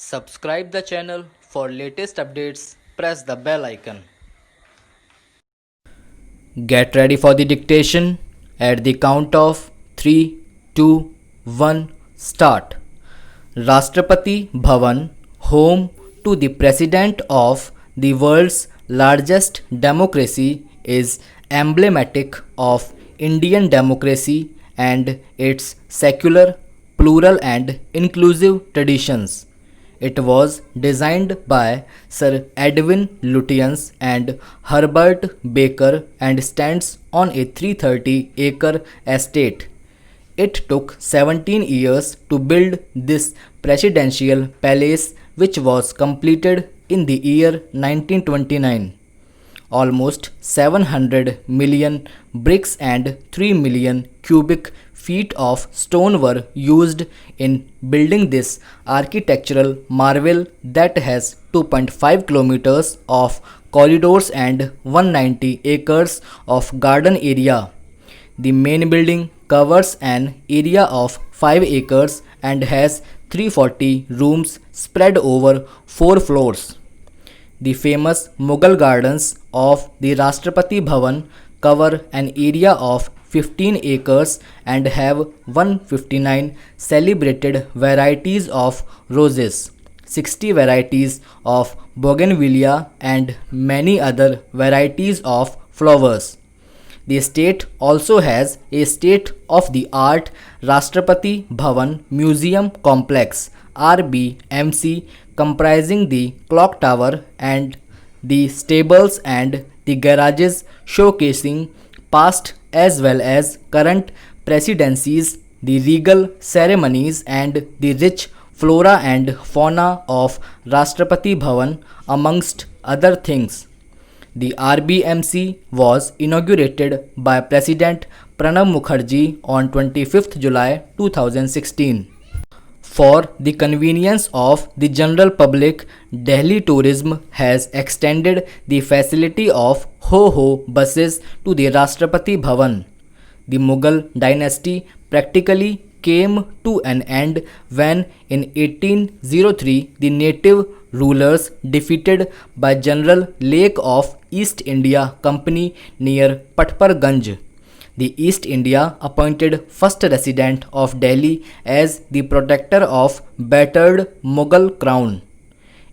Subscribe the channel for latest updates. Press the bell icon. Get ready for the dictation at the count of 3, 2, 1, start. Rashtrapati Bhavan, home to the President of the world's largest democracy, is emblematic of Indian democracy and its secular, plural, and inclusive traditions. It was designed by Sir Edwin Lutyens and Herbert Baker and stands on a 330-acre estate. It took 17 years to build this presidential palace, which was completed in the year 1929. Almost 700 million bricks and 3 million cubic feet of stone were used in building this architectural marvel that has 2.5 kilometers of corridors and 190 acres of garden area. The main building covers an area of 5 acres and has 340 rooms spread over 4 floors. The famous Mughal gardens of the Rashtrapati Bhavan cover an area of 15 acres and have 159 celebrated varieties of roses, 60 varieties of bougainvillea, and many other varieties of flowers. The state also has a state-of-the-art Rashtrapati Bhavan Museum Complex (RBMC) comprising the clock tower and the stables and the garages, showcasing past as well as current presidencies, the regal ceremonies, and the rich flora and fauna of Rashtrapati Bhavan, amongst other things. The RBMC was inaugurated by President Pranab Mukherjee on 25th July 2016. For the convenience of the general public, Delhi Tourism has extended the facility of Ho-Ho buses to the Rashtrapati Bhavan. The Mughal dynasty practically came to an end when in 1803 the native rulers defeated by General Lake of East India Company near Patparganj. The East India appointed first resident of Delhi as the protector of battered Mughal crown.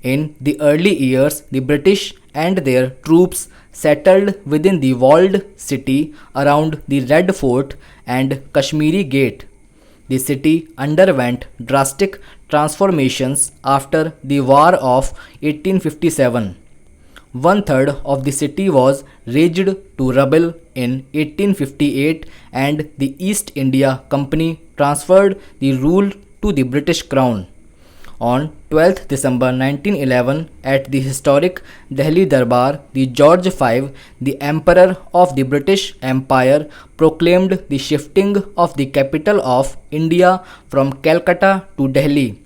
In the early years, the British and their troops settled within the walled city around the Red Fort and Kashmiri Gate. The city underwent drastic transformations after the War of 1857. One third of the city was razed to rubble in 1858 and the East India Company transferred the rule to the British Crown. On 12th December 1911, at the historic Delhi Darbar, the George V, the Emperor of the British Empire, proclaimed the shifting of the capital of India from Calcutta to Delhi.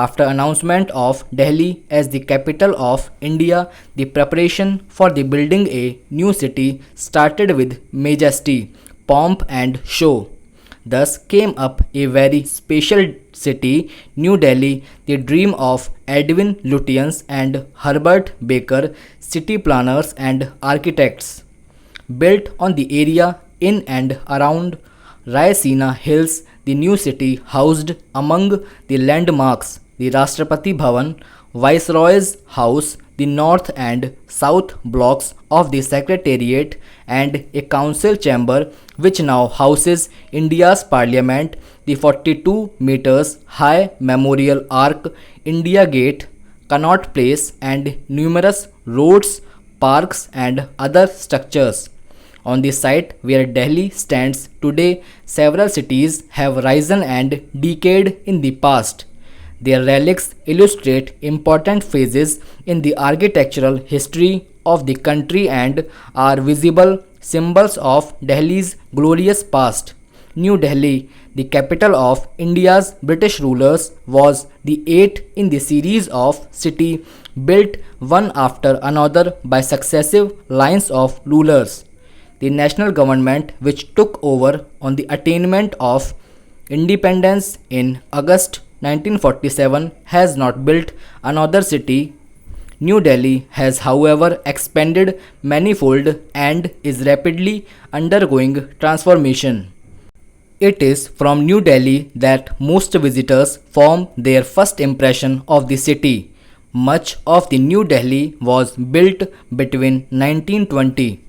After announcement of Delhi as the capital of India, the preparation for the building a new city started with majesty, pomp, and show. Thus came up a very special city, New Delhi, the dream of Edwin Lutyens and Herbert Baker, city planners and architects. Built on the area in and around Raisina Hills, the new city housed among the landmarks the Rashtrapati Bhavan, Viceroy's House, the north and south blocks of the Secretariat, and a council chamber which now houses India's Parliament, the 42 meters high Memorial Arc, India Gate, Connaught Place, and numerous roads, parks, and other structures. On the site where Delhi stands today, several cities have risen and decayed in the past. Their relics illustrate important phases in the architectural history of the country and are visible symbols of Delhi's glorious past. New Delhi, the capital of India's British rulers, was the eighth in the series of city built one after another by successive lines of rulers. The national government, which took over on the attainment of independence in August 1947 has not built another city. New Delhi has, however, expanded manifold and is rapidly undergoing transformation. It is from New Delhi that most visitors form their first impression of the city. Much of the New Delhi was built between 1920